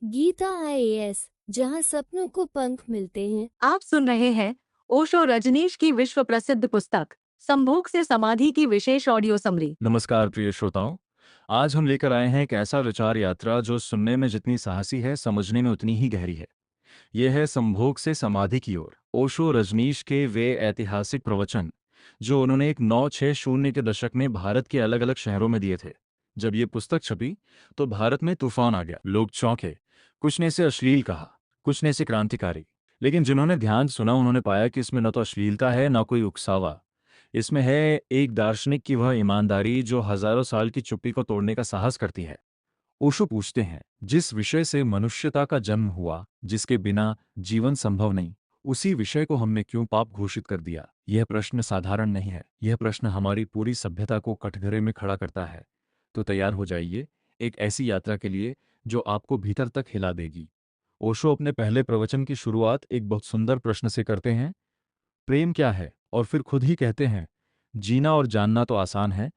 Gita IAS, जहां सपनों को पंख मिलते हैं। आप सुन रहे हैं ओशो रजनीश की विश्व प्रसिद्ध पुस्तक संभोग से समाधि की विशेष ऑडियो समरी। नमस्कार प्रिय श्रोताओं। आज हम लेकर आए हैं एक ऐसा विचार यात्रा जो सुनने में जितनी साहसी है, समझने में उतनी ही गहरी है। यह है संभोग से समाधि की ओर, ओशो रजनीश के वे ऐतिहासिक प्रवचन जो उन्होंने एक 960 के दशक में भारत के अलग अलग शहरों में दिए थे। जब ये पुस्तक छपी तो भारत में तूफान आ गया। लोग चौंके। कुछ ने इसे अश्लील कहा, कुछ ने इसे क्रांतिकारी। लेकिन जिन्होंने ध्यान सुना उन्होंने पाया कि इसमें न तो अश्लीलता है न कोई उकसावा। इसमें है एक दार्शनिक की वह ईमानदारी जो हजारों साल की चुप्पी को तोड़ने का साहस करती है। ओशो पूछते हैं, जिस विषय से मनुष्यता का जन्म हुआ, जिसके बिना जीवन संभव नहीं, उसी विषय को हमने क्यों पाप घोषित कर दिया? यह प्रश्न साधारण नहीं है। यह प्रश्न हमारी पूरी सभ्यता को कटघरे में खड़ा करता है। तो तैयार हो जाइए एक ऐसी यात्रा के लिए जो आपको भीतर तक हिला देगी। ओशो अपने पहले प्रवचन की शुरुआत एक बहुत सुंदर प्रश्न से करते हैं, प्रेम क्या है? और फिर खुद ही कहते हैं, जीना और जानना तो आसान है,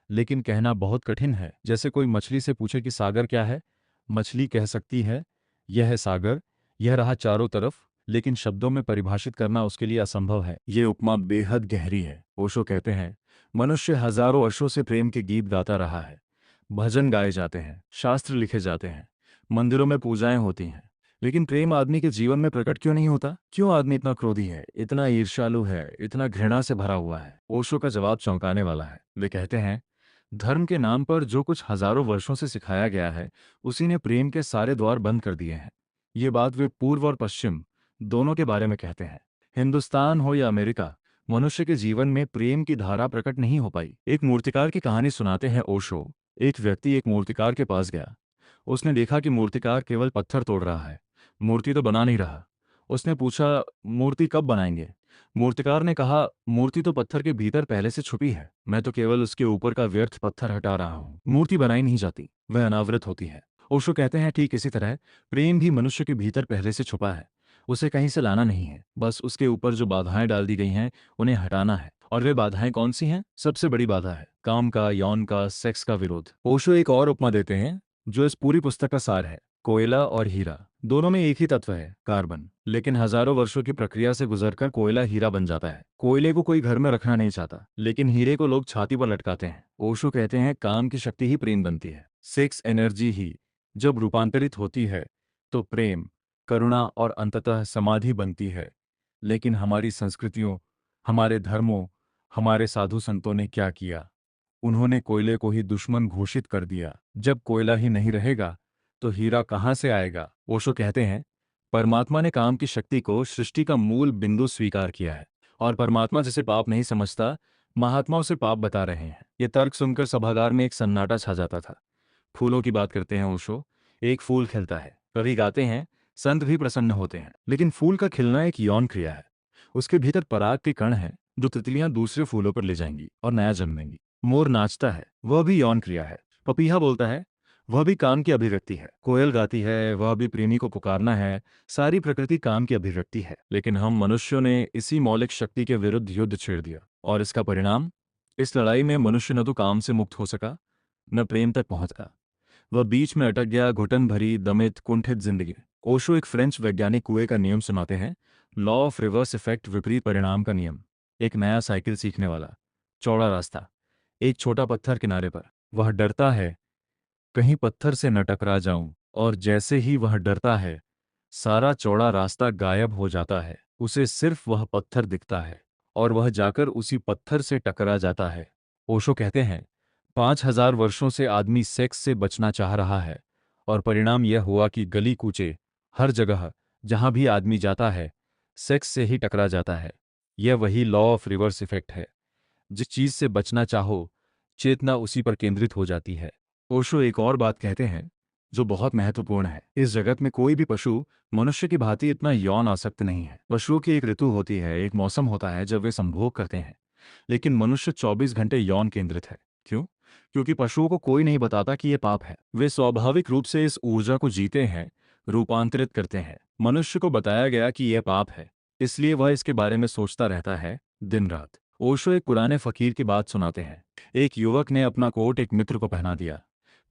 लेकिन कहना बहुत कठिन है। जैसे कोई मछली से पूछे कि सागर क्या है। मछली कह सकती है, यह है सागर, यह रहा चारों तरफ, लेकिन शब्दों में परिभाषित करना उसके लिए असंभव है। ये उपमा बेहद गहरी है। ओशो कहते हैं, मनुष्य हजारों वर्षों से प्रेम के गीत गाता रहा है। भजन गाए जाते हैं, शास्त्र लिखे जाते हैं, मंदिरों में पूजाएं होती हैं। लेकिन प्रेम आदमी के जीवन में प्रकट क्यों नहीं होता? क्यों आदमी इतना क्रोधी है, इतना ईर्ष्यालु है, इतना घृणा से भरा हुआ है? ओशो का जवाब चौंकाने वाला है। वे कहते हैं, धर्म के नाम पर जो कुछ हजारों वर्षों से सिखाया गया है, उसी ने प्रेम के सारे द्वार बंद कर दिए हैं। ये बात वे पूर्व और पश्चिम दोनों के बारे में कहते हैं। हिंदुस्तान हो या अमेरिका, मनुष्य के जीवन में प्रेम की धारा प्रकट नहीं हो पाई। एक मूर्तिकार की कहानी सुनाते हैं ओशो। एक व्यक्ति एक मूर्तिकार के पास गया। उसने देखा कि मूर्तिकार केवल पत्थर तोड़ रहा है, मूर्ति तो बना नहीं रहा। उसने पूछा, मूर्ति कब बनाएंगे? मूर्तिकार ने कहा, मूर्ति तो पत्थर के भीतर पहले से छुपी है, मैं तो केवल उसके ऊपर का व्यर्थ पत्थर हटा रहा हूँ। मूर्ति बनाई नहीं जाती, वह अनावृत होती है। ओशो कहते हैं, ठीक इसी तरह प्रेम भी मनुष्य के भीतर पहले से छुपा है। उसे कहीं से लाना नहीं है, बस उसके ऊपर जो बाधाएं डाल दी गई हैं उन्हें हटाना है। और वे बाधाएं कौन सी हैं? सबसे बड़ी बाधा है काम का, यौन का, सेक्स का विरोध। ओशो एक और उपमा देते हैं जो इस पूरी पुस्तक का सार है। कोयला और हीरा, दोनों में एक ही तत्व है, कार्बन। लेकिन हजारों वर्षों की प्रक्रिया से गुजरकर कोयला हीरा बन जाता है। कोयले को कोई घर में रखना नहीं चाहता, लेकिन हीरे को लोग छाती पर लटकाते हैं। ओशो कहते हैं, काम की शक्ति ही प्रेम बनती है। सेक्स एनर्जी ही जब रूपांतरित होती है तो प्रेम, करुणा और अंततः समाधि बनती है। लेकिन हमारी संस्कृतियों, हमारे धर्मों, हमारे साधु संतों ने क्या किया? उन्होंने कोयले को ही दुश्मन घोषित कर दिया। जब कोयला ही नहीं रहेगा तो हीरा कहाँ से आएगा? ओशो कहते हैं, परमात्मा ने काम की शक्ति को सृष्टि का मूल बिंदु स्वीकार किया है, और परमात्मा जिसे पाप नहीं समझता, महात्मा उसे पाप बता रहे हैं। ये तर्क सुनकर सभागार में एक सन्नाटा छा जाता था। फूलों की बात करते हैं ओशो। एक फूल खिलता है, कवि गाते हैं, संत भी प्रसन्न होते हैं। लेकिन फूल का खिलना एक यौन क्रिया है। उसके भीतर पराग के कण हैं जो तितलियां दूसरे फूलों पर ले जाएंगी और नया जन्मेंगी। मोर नाचता है, वह भी यौन क्रिया है। पपीहा बोलता है, वह भी काम की अभिव्यक्ति है। कोयल गाती है, वह भी प्रेमी को पुकारना है। सारी प्रकृति काम की अभिव्यक्ति है। लेकिन हम मनुष्यों ने इसी मौलिक शक्ति के विरुद्ध युद्ध छेड़ दिया, और इसका परिणाम, इस लड़ाई में मनुष्य न तो काम से मुक्त हो सका, न प्रेम तक पहुंचा। वह बीच में अटक गया, घुटन भरी, दमित, कुंठित जिंदगी। ओशो एक फ्रेंच वैज्ञानिक कुएं का नियम सुनाते हैं, लॉ ऑफ रिवर्स इफेक्ट, विपरीत परिणाम का नियम। एक नया साइकिल सीखने वाला, चौड़ा रास्ता, एक छोटा पत्थर किनारे पर। वह डरता है कहीं पत्थर से न टकरा जाऊं, और जैसे ही वह डरता है सारा चौड़ा रास्ता गायब हो जाता है। उसे सिर्फ वह पत्थर दिखता है और वह जाकर उसी पत्थर से टकरा जाता है। ओशो कहते हैं, 5000 वर्षों से आदमी सेक्स से बचना चाह रहा है, और परिणाम यह हुआ कि गली कूचे, हर जगह जहां भी आदमी जाता है, सेक्स से ही टकरा जाता है। यह वही लॉ ऑफ रिवर्स इफेक्ट है। जिस चीज से बचना चाहो, चेतना उसी पर केंद्रित हो जाती है। ओशो एक और बात कहते हैं जो बहुत महत्वपूर्ण है। इस जगत में कोई भी पशु मनुष्य की भांति इतना यौन आसक्त नहीं है। पशुओं की एक ऋतु होती है, एक मौसम होता है जब वे संभोग करते हैं। लेकिन मनुष्य 24 घंटे यौन केंद्रित है। क्यों? क्योंकि पशुओं को कोई नहीं बताता कि यह पाप है। वे स्वाभाविक रूप से इस ऊर्जा को जीते हैं, रूपांतरित करते हैं। मनुष्य को बताया गया कि यह पाप है, इसलिए वह इसके बारे में सोचता रहता है दिन रात। ओशो एक पुराने फकीर की बात सुनाते हैं। एक युवक ने अपना कोट एक मित्र को पहना दिया।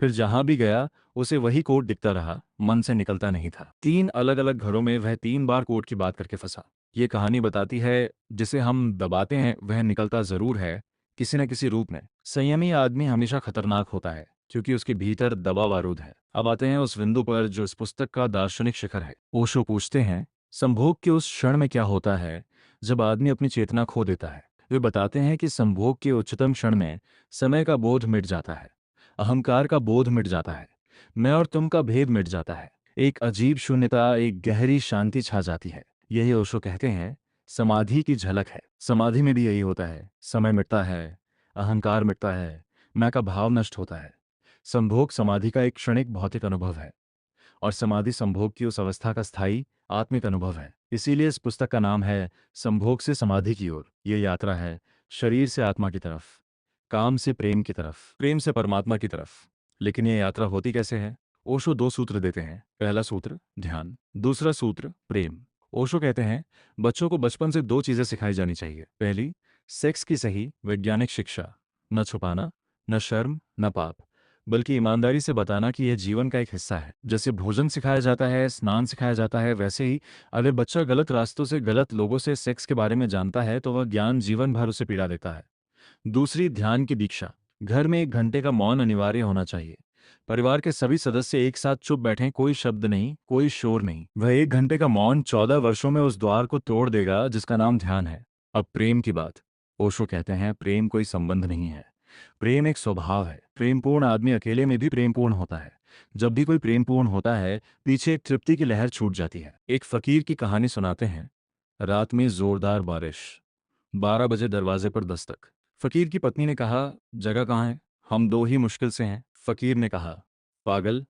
फिर जहां भी गया उसे वही कोट दिखता रहा, मन से निकलता नहीं था। 3 अलग-अलग घरों में वह 3 बार कोट की बात करके फंसा। ये कहानी बताती है, जिसे हम दबाते हैं वह निकलता जरूर है, किसी न किसी रूप में। संयमी आदमी हमेशा खतरनाक होता है, क्योंकि उसके भीतर दबा बारूद है। अब आते हैं उस बिंदु पर जो इस पुस्तक का दार्शनिक शिखर है। ओशो पूछते हैं, संभोग के उस क्षण में क्या होता है जब आदमी अपनी चेतना खो देता है। वे बताते हैं कि संभोग के उच्चतम क्षण में समय का बोध मिट जाता है, अहंकार का बोध मिट जाता है, मैं और तुम का भेद मिट जाता है। एक अजीब शून्यता, एक गहरी शांति छा जाती है। यही ओशो कहते हैं समाधि की झलक है। समाधि में भी यही होता है, समय मिटता है, अहंकार मिटता है, मैं का भाव नष्ट होता है। संभोग समाधि का एक क्षणिक भौतिक अनुभव है, और समाधि संभोग की उस अवस्था का स्थायी आत्मिक अनुभव है। इसीलिए इस पुस्तक का नाम है संभोग से समाधि की ओर। ये यात्रा है शरीर से आत्मा की तरफ, काम से प्रेम की तरफ, प्रेम से परमात्मा की तरफ। लेकिन ये यात्रा होती कैसे है? ओशो 2 सूत्र देते हैं। पहला सूत्र ध्यान, दूसरा सूत्र प्रेम। ओशो कहते हैं बच्चों को बचपन से 2 चीजें सिखाई जानी चाहिए। पहली, सेक्स की सही वैज्ञानिक शिक्षा, न छुपाना, न शर्म, न पाप, बल्कि ईमानदारी से बताना कि यह जीवन का एक हिस्सा है। जैसे भोजन सिखाया जाता है, स्नान सिखाया जाता है, वैसे ही अगर बच्चा गलत रास्तों से, गलत लोगों से सेक्स के बारे में जानता है तो वह ज्ञान जीवन भर उसे पीड़ा देता है। दूसरी, ध्यान की दीक्षा। घर में 1 घंटे का मौन अनिवार्य होना चाहिए। परिवार के सभी सदस्य एक साथ चुप बैठें, कोई शब्द नहीं, कोई शोर नहीं। वह 1 घंटे का मौन 14 वर्षों में उस द्वार को तोड़ देगा जिसका नाम ध्यान है। अब प्रेम की बात। ओशो कहते हैं प्रेम कोई संबंध नहीं है, प्रेम एक स्वभाव है। प्रेमपूर्ण आदमी अकेले में भी प्रेमपूर्ण होता है। जब भी कोई प्रेमपूर्ण होता है, पीछे एक तृप्ति की लहर छूट जाती है। एक फकीर की कहानी सुनाते हैं। रात में जोरदार बारिश, 12 बजे दरवाजे पर दस्तक। फकीर की पत्नी ने कहा, जगह कहाँ है? हम 2 ही मुश्किल से हैं। फकीर ने कहा, पागल,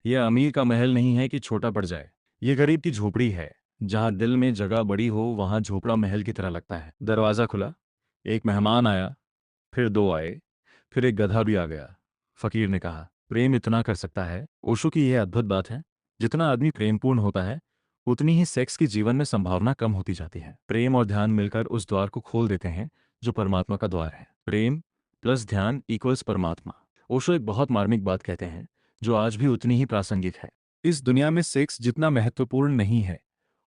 यह अमीर का महल नहीं है कि छोटा पड़ जाए, ये गरीब की झोपड़ी है। जहाँ दिल में जगह बड़ी हो वहां झोपड़ा महल की तरह लगता है। दरवाजा खुला, एक मेहमान आया, फिर 2 आए, फिर एक गधा भी आ गया। फकीर ने कहा, प्रेम इतना कर सकता है। ओशो की यह अद्भुत बात है, जितना आदमी प्रेमपूर्ण होता है उतनी ही सेक्स की जीवन में संभावना कम होती जाती है। प्रेम और ध्यान मिलकर उस द्वार को खोल देते हैं जो परमात्मा का द्वार है। प्रेम प्लस ध्यान इक्वल्स परमात्मा। ओशो एक बहुत मार्मिक बात कहते हैं जो आज भी उतनी ही प्रासंगिक है। इस दुनिया में सेक्स जितना महत्वपूर्ण नहीं है,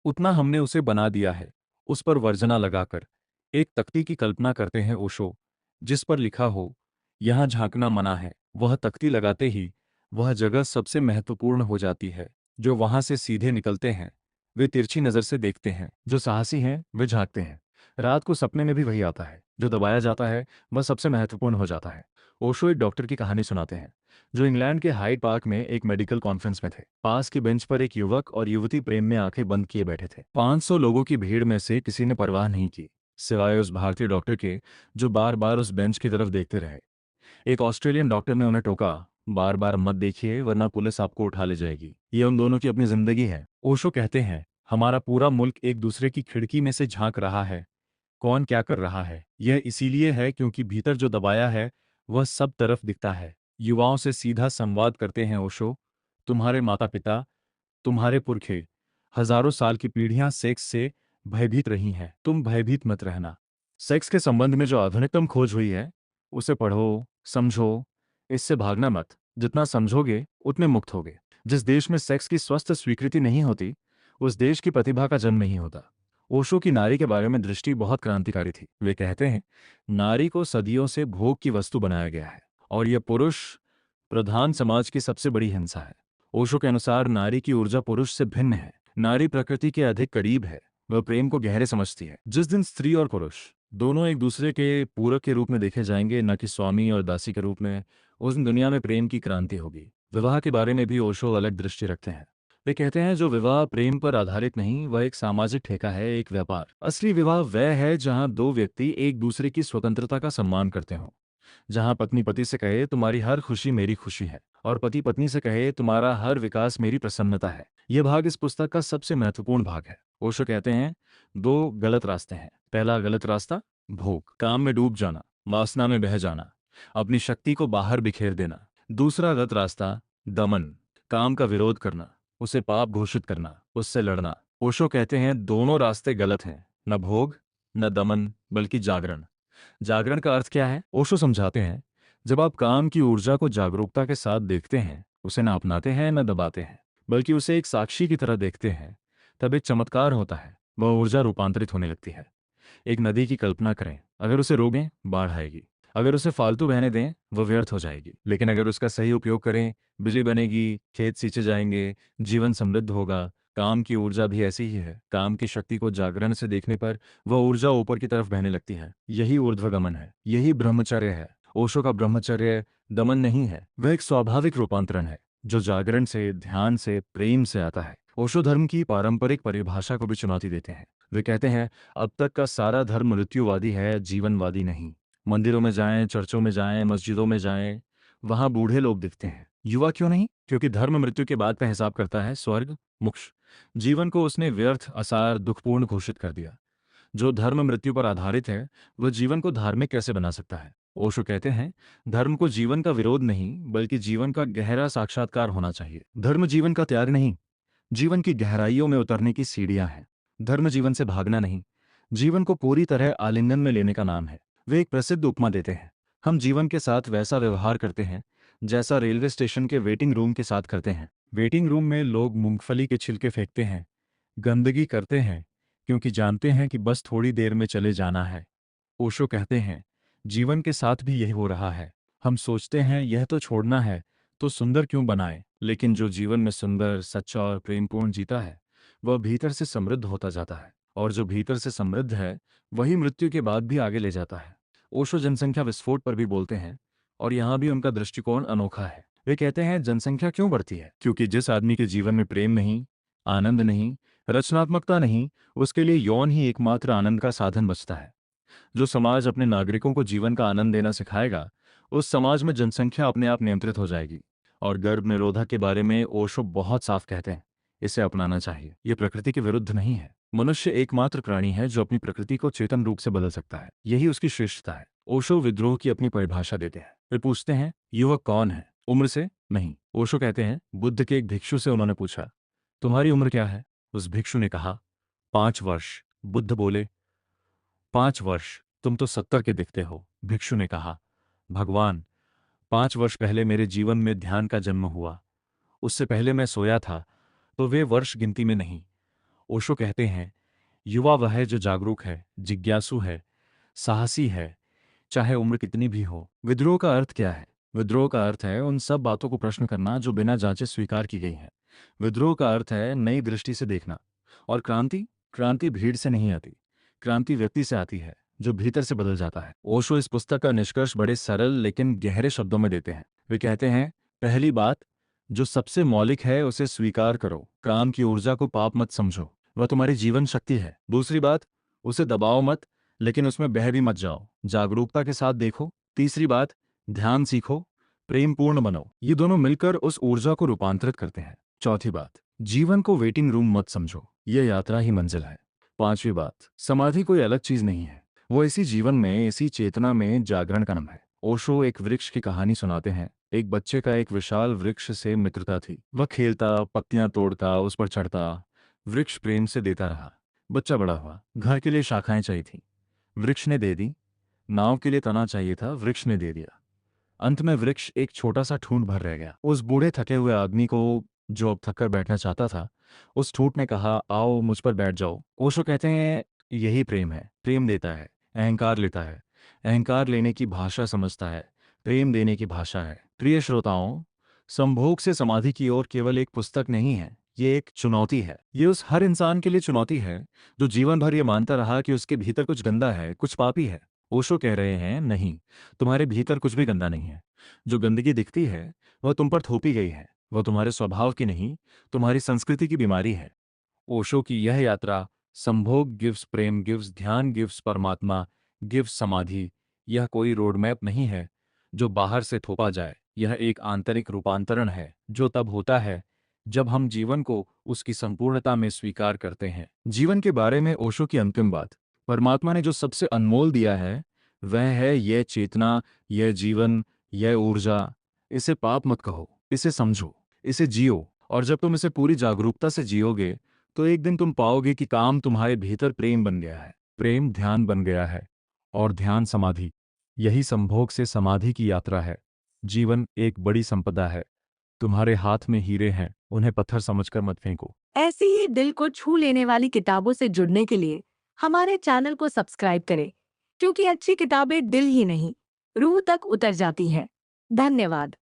उतना हमने उसे बना दिया है, उस पर वर्जना लगाकर। एक तख्ती की कल्पना करते हैं ओशो, जिस पर लिखा हो, यहाँ झांकना मना है। वह तख्ती लगाते ही वह जगह सबसे महत्वपूर्ण हो जाती है। जो वहां से सीधे निकलते हैं वे तिरछी नजर से देखते हैं, जो साहसी हैं वे झांकते हैं। रात को सपने में भी वही आता है। जो दबाया जाता है वह सबसे महत्वपूर्ण हो जाता है। ओशो एक डॉक्टर की कहानी सुनाते हैं जो इंग्लैंड के हाइड पार्क में एक मेडिकल कॉन्फ्रेंस में थे। पास की बेंच पर एक युवक और युवती प्रेम में आंखें बंद किए बैठे थे। 500 लोगों की भीड़ में से किसी ने परवाह नहीं की, सिवाय उस भारतीय डॉक्टर के जो बार बार उस बेंच की तरफ देखते रहे। एक ऑस्ट्रेलियन डॉक्टर ने उन्हें टोका, बार बार मत देखिए वरना पुलिस आपको उठा ले जाएगी। ये उन दोनों की अपनी जिंदगी है। ओशो कहते हैं हमारा पूरा मुल्क एक दूसरे की खिड़की में से झांक रहा है, कौन क्या कर रहा है। यह इसीलिए है क्योंकि भीतर जो दबाया है वह सब तरफ दिखता है। युवाओं से सीधा संवाद करते हैं ओशो, तुम्हारे माता पिता, तुम्हारे पुरखे, हजारों साल की पीढ़ियां सेक्स से भयभीत रही हैं, तुम भयभीत मत रहना। सेक्स के संबंध में जो आधुनिकतम खोज हुई है उसे पढ़ो, समझो, इससे भागना मत। जितना समझोगे उतने मुक्त होगे। जिस देश में सेक्स की स्वस्थ स्वीकृति नहीं होती उस देश की प्रतिभा का जन्म नहीं होता। ओशो की नारी के बारे में दृष्टि बहुत क्रांतिकारी थी। वे कहते हैं नारी को सदियों से भोग की वस्तु बनाया गया है और यह पुरुष प्रधान समाज की सबसे बड़ी हिंसा है। ओशो के अनुसार नारी की ऊर्जा पुरुष से भिन्न है। नारी प्रकृति के अधिक करीब है, वह प्रेम को गहरे समझती है। जिस दिन स्त्री और पुरुष दोनों एक दूसरे के पूरक के रूप में देखे जाएंगे, न कि स्वामी और दासी के रूप में, उस दिन दुनिया में प्रेम की क्रांति होगी। विवाह के बारे में भी ओशो अलग दृष्टि रखते हैं। वे कहते हैं जो विवाह प्रेम पर आधारित नहीं वह एक सामाजिक ठेका है, एक व्यापार। असली विवाह वह है जहां 2 व्यक्ति एक दूसरे की स्वतंत्रता का सम्मान करते हों, जहां पत्नी पति से कहे तुम्हारी हर खुशी मेरी खुशी है और पति पत्नी से कहे तुम्हारा हर विकास मेरी प्रसन्नता है। यह भाग इस पुस्तक का सबसे महत्वपूर्ण भाग है। ओशो कहते हैं 2 गलत रास्ते हैं। पहला गलत रास्ता भोग, काम में डूब जाना, वासना में बह जाना, अपनी शक्ति को बाहर बिखेर देना। दूसरा गलत रास्ता दमन, काम का विरोध करना, उसे पाप घोषित करना, उससे लड़ना। ओशो कहते हैं दोनों रास्ते गलत हैं, न भोग न दमन बल्कि जागरण। जागरण का अर्थ क्या है? ओशो समझाते हैं जब आप काम की ऊर्जा को जागरूकता के साथ देखते हैं, उसे न अपनाते हैं न दबाते हैं, बल्कि उसे एक साक्षी की तरह देखते हैं, तब एक चमत्कार होता है। वह ऊर्जा रूपांतरित होने लगती है। एक नदी की कल्पना करें। अगर उसे रोकें, बाढ़ आएगी। अगर उसे फालतू बहने दें, वह व्यर्थ हो जाएगी। लेकिन अगर उसका सही उपयोग करें, बिजली बनेगी, खेत सींचे जाएंगे, जीवन समृद्ध होगा। काम की ऊर्जा भी ऐसी ही है। काम की शक्ति को जागरण से देखने पर वह ऊर्जा ऊपर की तरफ बहने लगती है। यही ऊर्ध्वगमन है, यही ब्रह्मचर्य है। ओशो का ब्रह्मचर्य दमन नहीं है, वह एक स्वाभाविक रूपांतरण है जो जागरण से, ध्यान से, प्रेम से आता है। ओशो धर्म की पारंपरिक परिभाषा को भी चुनौती देते हैं। वे कहते हैं, अब तक का सारा धर्म मृत्युवादी है, जीवनवादी नहीं। मंदिरों में जाएं, चर्चों में जाएं, मस्जिदों में जाएं, वहां बूढ़े लोग दिखते हैं। युवा क्यों नहीं? क्योंकि धर्म मृत्यु के बाद का हिसाब करता है, स्वर्ग, मोक्ष। जीवन को उसने व्यर्थ, असार, दुखपूर्ण घोषित कर दिया। जो धर्म मृत्यु पर आधारित है, वह जीवन को धार्मिक कैसे बना सकता है? ओशो कहते हैं, धर्म को जीवन का विरोध नहीं, बल्कि जीवन का गहरा साक्षात्कार होना चाहिए। धर्म जीवन का त्याग नहीं, जीवन की गहराइयों में उतरने की सीढ़ियां हैं। धर्म जीवन से भागना नहीं, जीवन को पूरी तरह आलिंगन में लेने का नाम है। वे एक प्रसिद्ध उपमा देते हैं, हम जीवन के साथ वैसा व्यवहार करते हैं जैसा रेलवे स्टेशन के वेटिंग रूम के साथ करते हैं। वेटिंग रूम में लोग मूंगफली के छिलके फेंकते हैं, गंदगी करते हैं, क्योंकि जानते हैं कि बस थोड़ी देर में चले जाना है। ओशो कहते हैं, जीवन के साथ भी यही हो रहा है। हम सोचते हैं यह तो छोड़ना है, तो सुंदर क्यों बनाए? लेकिन जो जीवन में सुंदर, सच्चा और प्रेमपूर्ण जीता है, वह भीतर से समृद्ध होता जाता है। और जो भीतर से समृद्ध है, वही मृत्यु के बाद भी आगे ले जाता है। ओशो जनसंख्या विस्फोट पर भी बोलते हैं, और यहाँ भी उनका दृष्टिकोण अनोखा है। वे कहते हैं, जनसंख्या क्यों बढ़ती है? क्योंकि जिस आदमी के जीवन में प्रेम नहीं, आनंद नहीं, रचनात्मकता नहीं, उसके लिए यौन ही एकमात्र आनंद का साधन बचता है। जो समाज अपने नागरिकों को जीवन का आनंद देना सिखाएगा, उस समाज में जनसंख्या अपने आप नियंत्रित हो जाएगी। और गर्भ निरोधक के बारे में ओशो बहुत साफ कहते हैं, इसे अपनाना चाहिए। ये प्रकृति के विरुद्ध नहीं है। मनुष्य एकमात्र प्राणी है जो अपनी प्रकृति को चेतन रूप से बदल सकता है। यही उसकी श्रेष्ठता है। ओशो विद्रोह की अपनी परिभाषा देते हैं। वे पूछते हैं, युवक कौन है? उम्र से नहीं। ओशो कहते हैं, बुद्ध के एक भिक्षु से उन्होंने पूछा, तुम्हारी उम्र क्या है? उस भिक्षु ने कहा, 5 वर्ष। बुद्ध बोले, 5 वर्ष? तुम तो 70 के दिखते हो। भिक्षु ने कहा, भगवान, 5 वर्ष पहले मेरे जीवन में ध्यान का जन्म हुआ। उससे पहले मैं सोया था, तो वे वर्ष गिनती में नहीं। ओशो कहते हैं, युवा वह है जो जागरूक है, जिज्ञासु है, साहसी है, चाहे उम्र कितनी भी हो। विद्रोह का अर्थ क्या है? विद्रोह का अर्थ है उन सब बातों को प्रश्न करना जो बिना जांचे स्वीकार की गई हैं। विद्रोह का अर्थ है नई दृष्टि से देखना। और क्रांति? क्रांति भीड़ से नहीं आती, क्रांति व्यक्ति से आती है, जो भीतर से बदल जाता है। ओशो इस पुस्तक का निष्कर्ष बड़े सरल लेकिन गहरे शब्दों में देते हैं। वे कहते हैं, पहली बात, जो सबसे मौलिक है उसे स्वीकार करो। काम की ऊर्जा को पाप मत समझो, वह तुम्हारी जीवन शक्ति है। दूसरी बात, उसे दबाओ मत, लेकिन उसमें बह भी मत जाओ, जागरूकता के साथ देखो। तीसरी बात, ध्यान सीखो, प्रेमपूर्ण बनो। ये दोनों मिलकर उस ऊर्जा को रूपांतरित करते हैं। चौथी बात, जीवन को वेटिंग रूम मत समझो, यह यात्रा ही मंजिल है। पांचवी बात, समाधि कोई अलग चीज नहीं है, वो इसी जीवन में, इसी चेतना में जागरण का नाम है। ओशो एक वृक्ष की कहानी सुनाते हैं। एक बच्चे का एक विशाल वृक्ष से मित्रता थी। वह खेलता, पत्तियां तोड़ता, उस पर चढ़ता। वृक्ष प्रेम से देता रहा। बच्चा बड़ा हुआ, घर के लिए शाखाएं चाहिए थी, वृक्ष ने दे दी। नाव के लिए तना चाहिए था, वृक्ष ने दे दिया। अंत में वृक्ष एक छोटा सा ठूंठ भर रह गया। उस बूढ़े थके हुए आदमी को, जो अब थककर बैठना चाहता था, उस ठूंठ ने कहा, आओ मुझ पर बैठ जाओ। ओशो कहते हैं, यही प्रेम है। प्रेम देता है, अहंकार लेता है, अहंकार लेने की भाषा समझता है, प्रेम देने की भाषा है। प्रिय श्रोताओं, संभोग से समाधि की ओर केवल एक पुस्तक नहीं है, ये एक चुनौती है। ये उस हर इंसान के लिए चुनौती है जो जीवन भर ये मानता रहा कि उसके भीतर कुछ गंदा है, कुछ पापी है। ओशो कह रहे हैं, नहीं, तुम्हारे भीतर कुछ भी गंदा नहीं है। जो गंदगी दिखती है वह तुम पर थोपी गई है, वह तुम्हारे स्वभाव की नहीं, तुम्हारी संस्कृति की बीमारी है। ओशो की यह यात्रा, संभोग गिव्स प्रेम गिव्स ध्यान गिव्स परमात्मा गिव्स समाधि, यह कोई रोड मैप नहीं है जो बाहर से थोपा जाए। यह एक आंतरिक रूपांतरण है जो तब होता है जब हम जीवन को उसकी संपूर्णता में स्वीकार करते हैं। जीवन के बारे में ओशो की अंतिम बात, परमात्मा ने जो सबसे अनमोल दिया है वह है यह चेतना, यह जीवन, यह ऊर्जा। इसे पाप मत कहो, इसे समझो, इसे जियो। और जब तुम इसे पूरी जागरूकता से जियोगे, तो एक दिन तुम पाओगे कि काम तुम्हारे भीतर प्रेम बन गया है, प्रेम ध्यान बन गया है, और ध्यान समाधि। यही संभोग से समाधि की यात्रा है। जीवन एक बड़ी संपदा है। तुम्हारे हाथ में हीरे हैं, उन्हें पत्थर समझकर मत फेंको। ऐसी ही दिल को छू लेने वाली किताबों से जुड़ने के लिए हमारे चैनल को सब्सक्राइब करें, क्योंकि अच्छी किताबें दिल ही नहीं, रूह तक उतर जाती हैं। धन्यवाद।